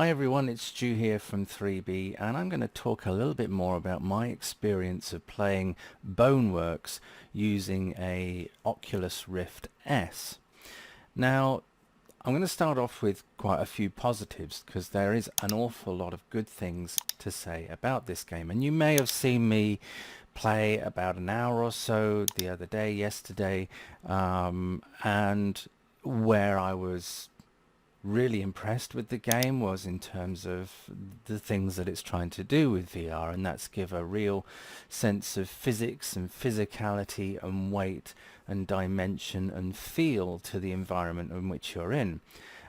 Hi everyone, it's Stu here from 3B, and I'm going to talk a little bit more about my experience of playing Boneworks using a Oculus Rift S. Now, I'm going to start off with quite a few positives because there is an awful lot of good things to say about this game, and you may have seen me play about an hour or so the other day, yesterday, and where I was really impressed with the game was in terms of the things that it's trying to do with VR, and that's give a real sense of physics and physicality and weight and dimension and feel to the environment in which you're in.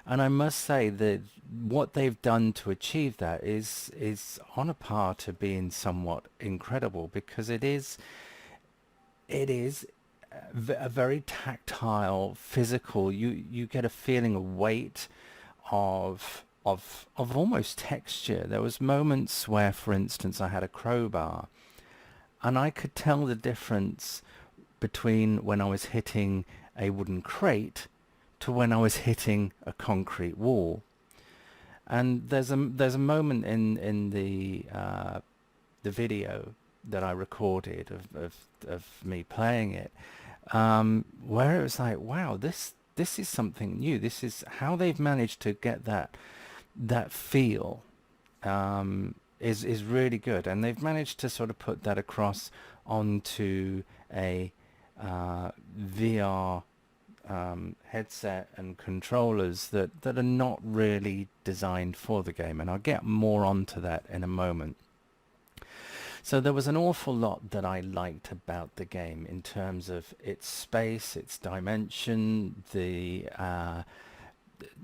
And I must say that what they've done to achieve that is on a par to being somewhat incredible, because it is a very tactile, physical. You get a feeling of weight, of almost texture. There was moments where, for instance, I had a crowbar, and I could tell the difference between when I was hitting a wooden crate to when I was hitting a concrete wall. And there's a moment in the video that I recorded of me playing it, where it was like, wow, this is something new. This is how they've managed to get that feel, is really good, and they've managed to sort of put that across onto a VR headset and controllers that are not really designed for the game, and I'll get more onto that in a moment. So there was an awful lot that I liked about the game in terms of its space, its dimension,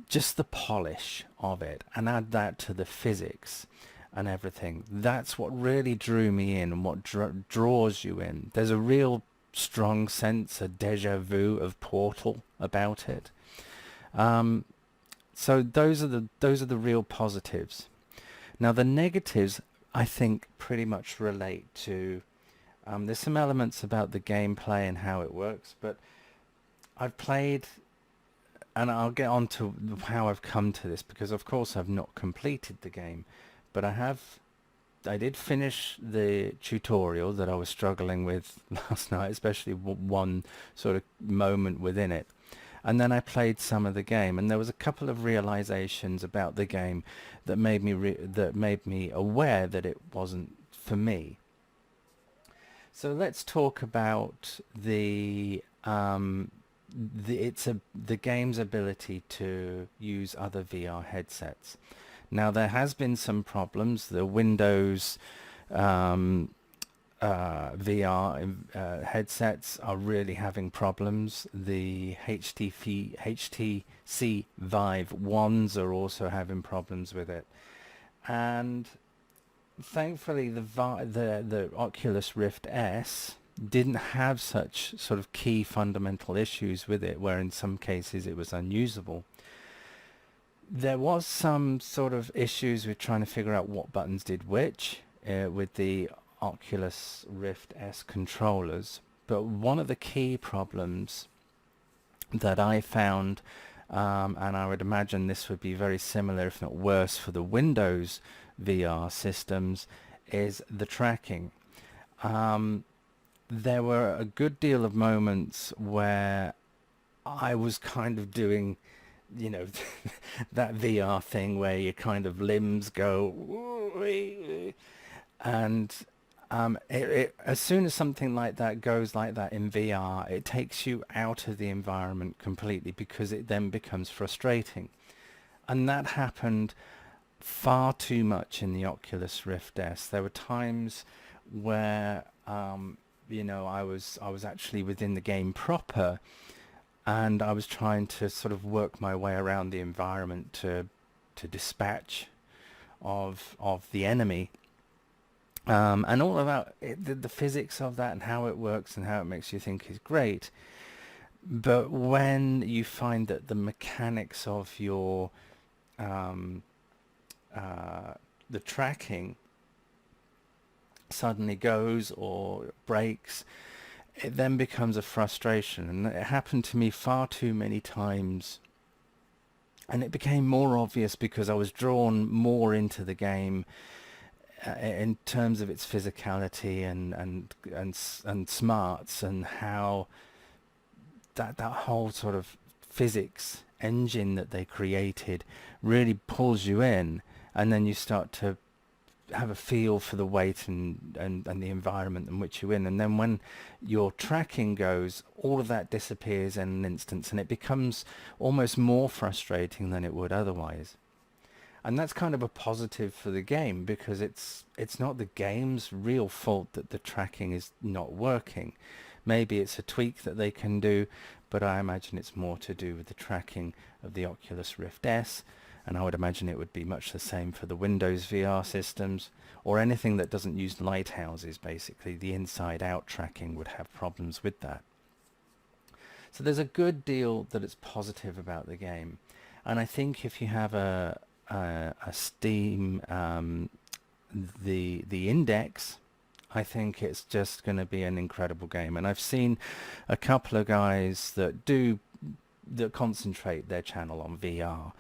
just the polish of it, and add that to the physics and everything. That's what really drew me in, and what draws you in. There's a real strong sense, a deja vu of Portal about it. So those are the real positives. Now the negatives, I think, pretty much relate to, there's some elements about the gameplay and how it works, but I've played, and I'll get on to how I've come to this, because of course I've not completed the game, but I did finish the tutorial that I was struggling with last night, especially one sort of moment within it. And then I played some of the game, and there was a couple of realizations about the game that made me aware that it wasn't for me. So let's talk about the game's ability to use other VR headsets. Now there has been some problems. The Windows VR headsets are really having problems. The HTC Vive ones are also having problems with it, and thankfully the Oculus Rift S didn't have such sort of key fundamental issues with it, where in some cases it was unusable. There was some sort of issues with trying to figure out what buttons did which with the Oculus Rift S controllers, but one of the key problems that I found, and I would imagine this would be very similar if not worse for the Windows VR systems, is the tracking. There were a good deal of moments where I was kind of doing, that VR thing where your kind of limbs go, and as soon as something like that goes like that in VR, it takes you out of the environment completely, because it then becomes frustrating. And that happened far too much in the Oculus Rift S. There were times where I was actually within the game proper, and I was trying to sort of work my way around the environment to dispatch of the enemy, and all about it, the physics of that and how it works and how it makes you think is great. But when you find that the mechanics of your the tracking suddenly goes or breaks, it then becomes a frustration. And it happened to me far too many times And it became more obvious because I was drawn more into the game in terms of its physicality and smarts, and how that whole sort of physics engine that they created really pulls you in, and then you start to have a feel for the weight and the environment in which you're in. And then when your tracking goes, all of that disappears in an instant, and it becomes almost more frustrating than it would otherwise. And that's kind of a positive for the game, because it's not the game's real fault that the tracking is not working. Maybe it's a tweak that they can do, but I imagine it's more to do with the tracking of the Oculus Rift S, and I would imagine it would be much the same for the Windows VR systems, or anything that doesn't use lighthouses. Basically, the inside-out tracking would have problems with that. So there's a good deal that is positive about the game, and I think if you have a Steam the Index, I think it's just going to be an incredible game. And I've seen a couple of guys that concentrate their channel on VR,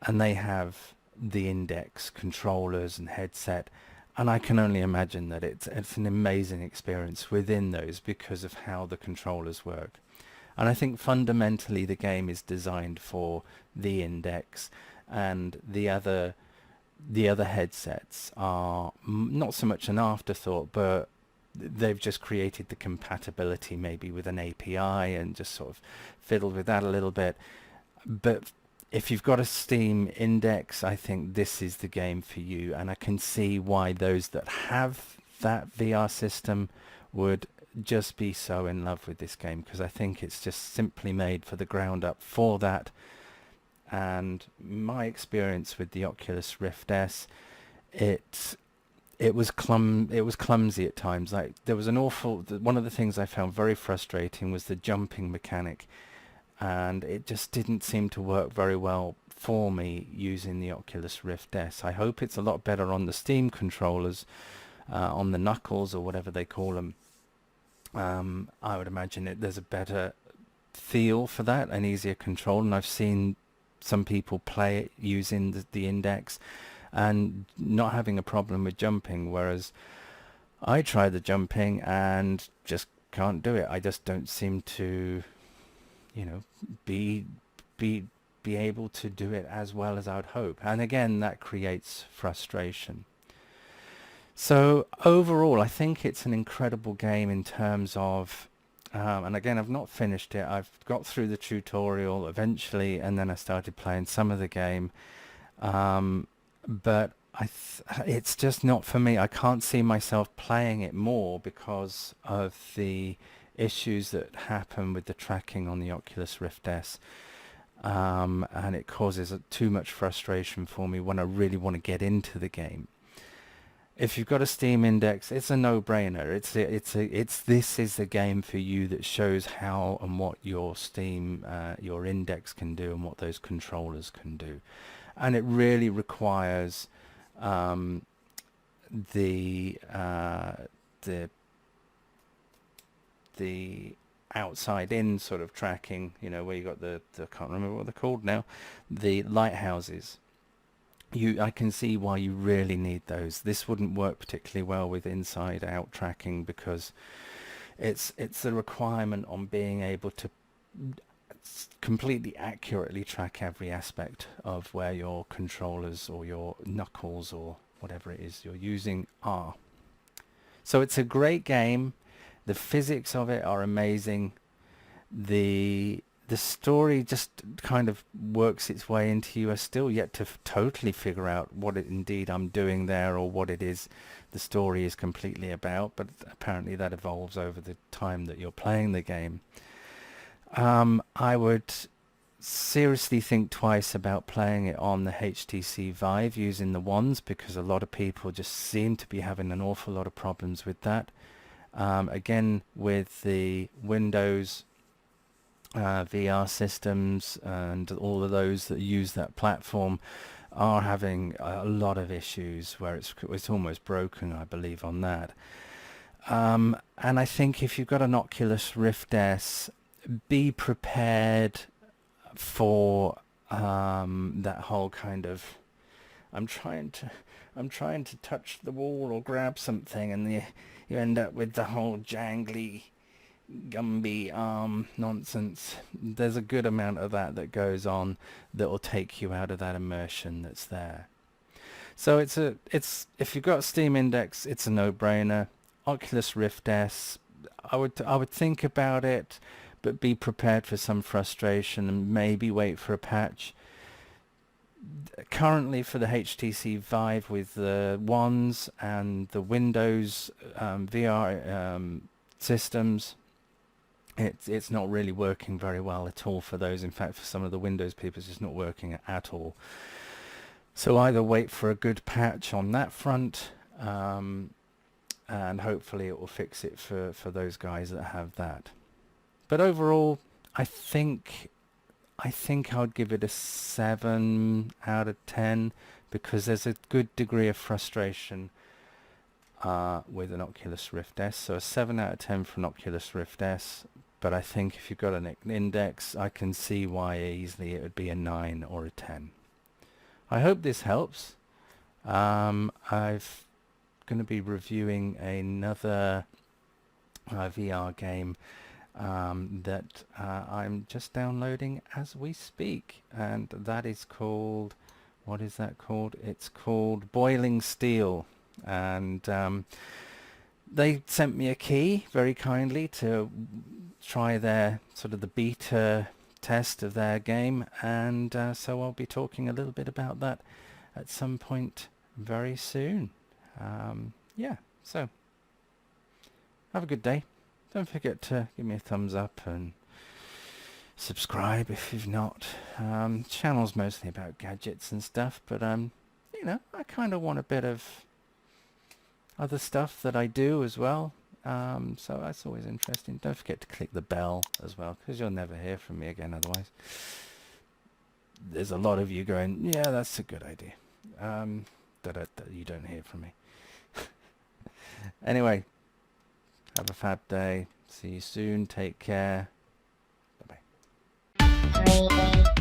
and they have the Index controllers and headset, and I can only imagine that it's an amazing experience within those because of how the controllers work. And I think fundamentally the game is designed for the Index, and the other headsets are not so much an afterthought, but they've just created the compatibility maybe with an API and just sort of fiddled with that a little bit. But if you've got a Steam Index, I think this is the game for you, and I can see why those that have that VR system would just be so in love with this game, because I think it's just simply made for the ground up for that. And my experience with the Oculus Rift S, it was clumsy at times. Like, there was one of the things I found very frustrating was the jumping mechanic, and it just didn't seem to work very well for me using the Oculus Rift S. I hope it's a lot better on the Steam controllers, on the knuckles or whatever they call them. I would imagine there's a better feel for that, an easier control, and I've seen some people play it using the Index and not having a problem with jumping, whereas I try the jumping and just can't do it. I just don't seem to, be able to do it as well as I'd hope, and again that creates frustration. So overall, I think it's an incredible game in terms of, and again, I've not finished it. I've got through the tutorial eventually, and then I started playing some of the game. But it's just not for me. I can't see myself playing it more because of the issues that happen with the tracking on the Oculus Rift S. And it causes too much frustration for me when I really want to get into the game. If you've got a Steam Index, it's a no-brainer. This is the game for you that shows how and what your Steam, your Index can do, and what those controllers can do. And it really requires the outside-in sort of tracking. Where you got the I can't remember what they're called now, the lighthouses. I can see why you really need those. This wouldn't work particularly well with inside-out tracking, because it's the requirement on being able to completely accurately track every aspect of where your controllers or your knuckles or whatever it is you're using are. So it's a great game. The physics of it are amazing. The story just kind of works its way into you. I still yet to totally figure out what it indeed I'm doing there, or what it is the story is completely about, but apparently that evolves over the time that you're playing the game. I would seriously think twice about playing it on the HTC Vive using the wands, because a lot of people just seem to be having an awful lot of problems with that. Again, with the Windows VR systems and all of those that use that platform are having a lot of issues where it's almost broken, I believe, on that. And I think if you've got an Oculus Rift S, be prepared for that whole kind of, I'm trying to touch the wall or grab something, and you end up with the whole jangly Gumby arm nonsense. There's a good amount of that goes on that will take you out of that immersion that's there. So it's if you've got Steam Index, it's a no-brainer. Oculus Rift S, I would think about it, but be prepared for some frustration and maybe wait for a patch. Currently for the HTC Vive with the Wands and the Windows VR systems, it's not really working very well at all for those. In fact, for some of the Windows people, it's just not working at all. So either wait for a good patch on that front, and hopefully it will fix it for those guys that have that. But overall, I think I would give it a 7 out of 10 because there's a good degree of frustration with an Oculus Rift S. So a 7 out of 10 for an Oculus Rift S. But I think if you've got an index, I can see why easily it would be a 9 or a 10. I hope this helps. I'm going to be reviewing another VR game that I'm just downloading as we speak, and that is called, what is that called? It's called Boiling Steel, and they sent me a key very kindly to try their sort of the beta test of their game, and so I'll be talking a little bit about that at some point very soon. Yeah, so have a good day. Don't forget to give me a thumbs up and subscribe if you've not. Channel's mostly about gadgets and stuff, but you know, I kind of want a bit of other stuff that I do as well. So that's always interesting. Don't forget to click the bell as well, because you'll never hear from me again otherwise. There's a lot of you going, yeah, that's a good idea. That you don't hear from me. Anyway, have a fab day. See you soon. Take care. Bye-bye.